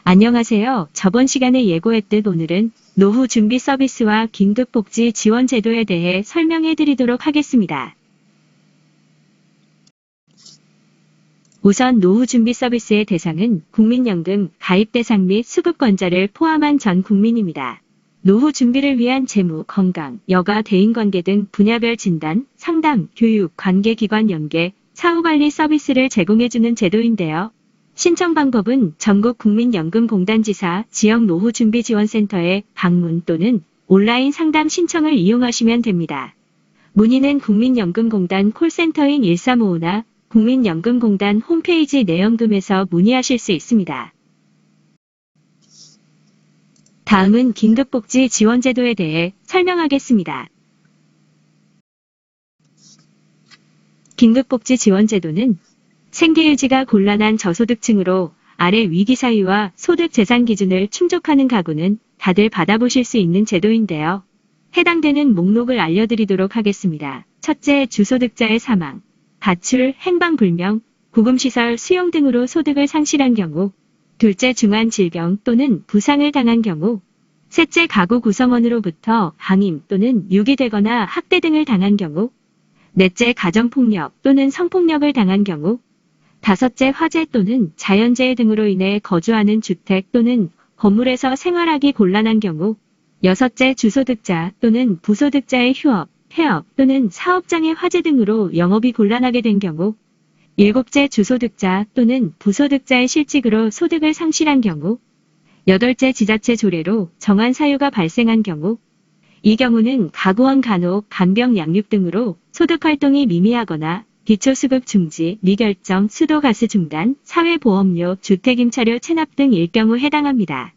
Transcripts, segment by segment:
안녕하세요. 저번 시간에 예고했듯 오늘은 노후 준비 서비스와 긴급복지 지원 제도에 대해 설명해 드리도록 하겠습니다. 우선 노후 준비 서비스의 대상은 국민연금 가입 대상 및 수급권자를 포함한 전 국민입니다. 노후 준비를 위한 재무, 건강, 여가, 대인관계 등 분야별 진단, 상담, 교육, 관계기관 연계, 사후관리 서비스를 제공해주는 제도인데요. 신청 방법은 전국 국민연금공단지사 지역 노후준비지원센터에 방문 또는 온라인 상담 신청을 이용하시면 됩니다. 문의는 국민연금공단 콜센터인 1355나 국민연금공단 홈페이지 내연금에서 문의하실 수 있습니다. 다음은 긴급복지 지원제도에 대해 설명하겠습니다. 긴급복지 지원제도는 생계유지가 곤란한 저소득층으로 아래 위기 사유와 소득 재산 기준을 충족하는 가구는 다들 받아보실 수 있는 제도인데요. 해당되는 목록을 알려드리도록 하겠습니다. 첫째, 주소득자의 사망, 가출, 행방불명, 구금시설 수용 등으로 소득을 상실한 경우. 둘째, 중한 질병 또는 부상을 당한 경우. 셋째, 가구 구성원으로부터 방임 또는 유기되거나 학대 등을 당한 경우. 넷째, 가정폭력 또는 성폭력을 당한 경우. 다섯째, 화재 또는 자연재해 등으로 인해 거주하는 주택 또는 건물에서 생활하기 곤란한 경우. 여섯째, 주소득자 또는 부소득자의 휴업, 폐업 또는 사업장의 화재 등으로 영업이 곤란하게 된 경우. 일곱째, 주소득자 또는 부소득자의 실직으로 소득을 상실한 경우. 여덟째, 지자체 조례로 정한 사유가 발생한 경우. 이 경우는 가구원 간혹, 간병 양육 등으로 소득활동이 미미하거나 기초수급 중지, 미결정, 수도가스 중단, 사회보험료, 주택임차료 체납 등일 경우 해당합니다.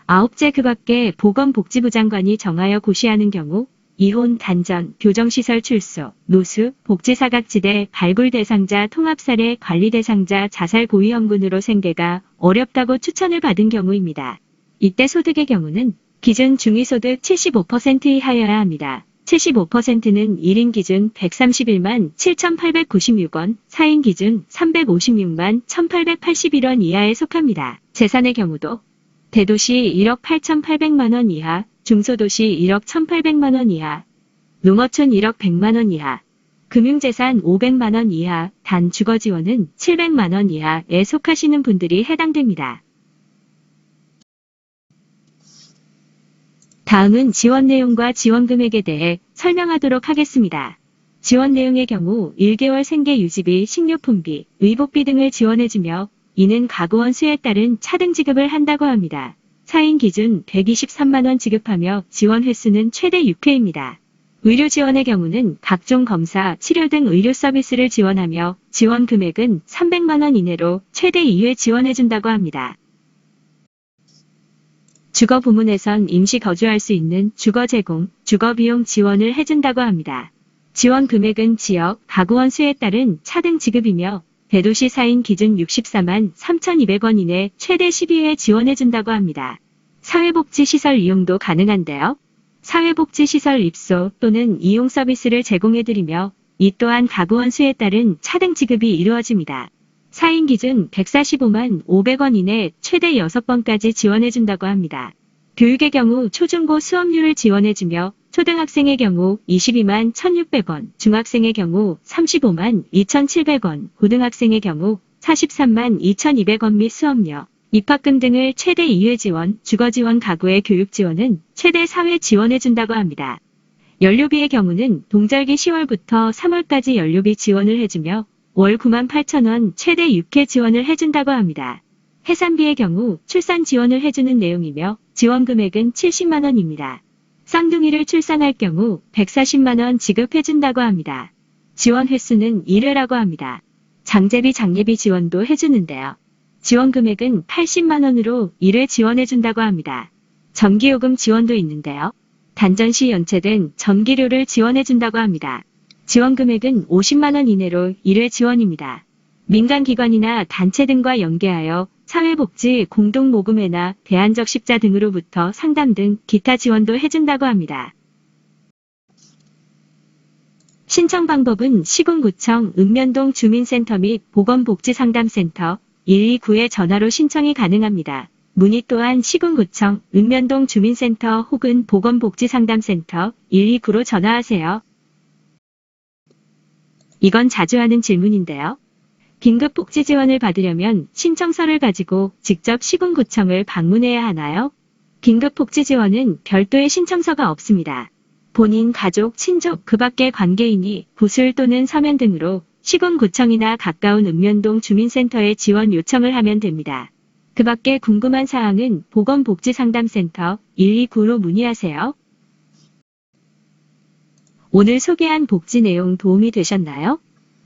아홉째, 그 밖에 보건복지부 장관이 정하여 고시하는 경우. 이혼, 단전, 교정시설 출소, 노수, 복지사각지대, 발굴 대상자, 통합사례, 관리 대상자, 자살 고위험군으로 생계가 어렵다고 추천을 받은 경우입니다. 이때 소득의 경우는 기준 중위소득 75% 이하여야 합니다. 75%는 1인 기준 131만 7,896원, 4인 기준 356만 1,881원 이하에 속합니다. 재산의 경우도 대도시 1억 8,800만원 이하, 중소도시 1억 1,800만원 이하, 농어촌 1억 100만원 이하, 금융재산 500만원 이하, 단 주거지원은 700만원 이하에 속하시는 분들이 해당됩니다. 다음은 지원 내용과 지원 금액에 대해 설명하도록 하겠습니다. 지원 내용의 경우 1개월 생계 유지비, 식료품비, 의복비 등을 지원해주며 이는 가구원 수에 따른 차등 지급을 한다고 합니다. 4인 기준 123만원 지급하며 지원 횟수는 최대 6회입니다. 의료 지원의 경우는 각종 검사, 치료 등 의료 서비스를 지원하며 지원 금액은 300만원 이내로 최대 2회 지원해준다고 합니다. 주거 부문에선 임시 거주할 수 있는 주거 제공, 주거 비용 지원을 해준다고 합니다. 지원 금액은 지역, 가구원 수에 따른 차등 지급이며 대도시 4인 기준 64만 3,200원 이내 최대 12회 지원해준다고 합니다. 사회복지시설 이용도 가능한데요. 사회복지시설 입소 또는 이용 서비스를 제공해드리며 이 또한 가구원 수에 따른 차등 지급이 이루어집니다. 4인 기준 145만 500원 이내 최대 6번까지 지원해준다고 합니다. 교육의 경우 초중고 수업료를 지원해주며 초등학생의 경우 22만 1,600원, 중학생의 경우 35만 2,700원, 고등학생의 경우 43만 2,200원 및 수업료, 입학금 등을 최대 2회 지원, 주거지원 가구의 교육지원은 최대 4회 지원해준다고 합니다. 연료비의 경우는 동절기 10월부터 3월까지 연료비 지원을 해주며 월 98,000원 최대 6회 지원을 해준다고 합니다. 해산비의 경우 출산 지원을 해주는 내용이며 지원 금액은 70만원입니다. 쌍둥이를 출산할 경우 140만원 지급해준다고 합니다. 지원 횟수는 1회라고 합니다. 장제비, 장례비 지원도 해주는데요. 지원 금액은 80만원으로 1회 지원해준다고 합니다. 전기요금 지원도 있는데요. 단전시 연체된 전기료를 지원해준다고 합니다. 지원 금액은 50만원 이내로 1회 지원입니다. 민간기관이나 단체 등과 연계하여 사회복지 공동모금회나 대안적십자 등으로부터 상담 등 기타 지원도 해준다고 합니다. 신청 방법은 시군구청 읍면동 주민센터 및 보건복지상담센터 129에 전화로 신청이 가능합니다. 문의 또한 시군구청, 읍면동 주민센터 혹은 보건복지상담센터 129로 전화하세요. 이건 자주 하는 질문인데요. 긴급복지 지원을 받으려면 신청서를 가지고 직접 시군구청을 방문해야 하나요? 긴급복지 지원은 별도의 신청서가 없습니다. 본인, 가족, 친족, 그 밖의 관계인이 부술 또는 서면 등으로 시군구청이나 가까운 읍면동 주민센터에 지원 요청을 하면 됩니다. 그 밖에 궁금한 사항은 보건복지상담센터 129로 문의하세요. 오늘 소개한 복지 내용 도움이 되셨나요?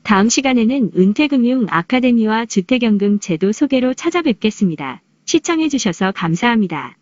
다음 시간에는 은퇴금융 아카데미와 주택연금 제도 소개로 찾아뵙겠습니다. 시청해주셔서 감사합니다.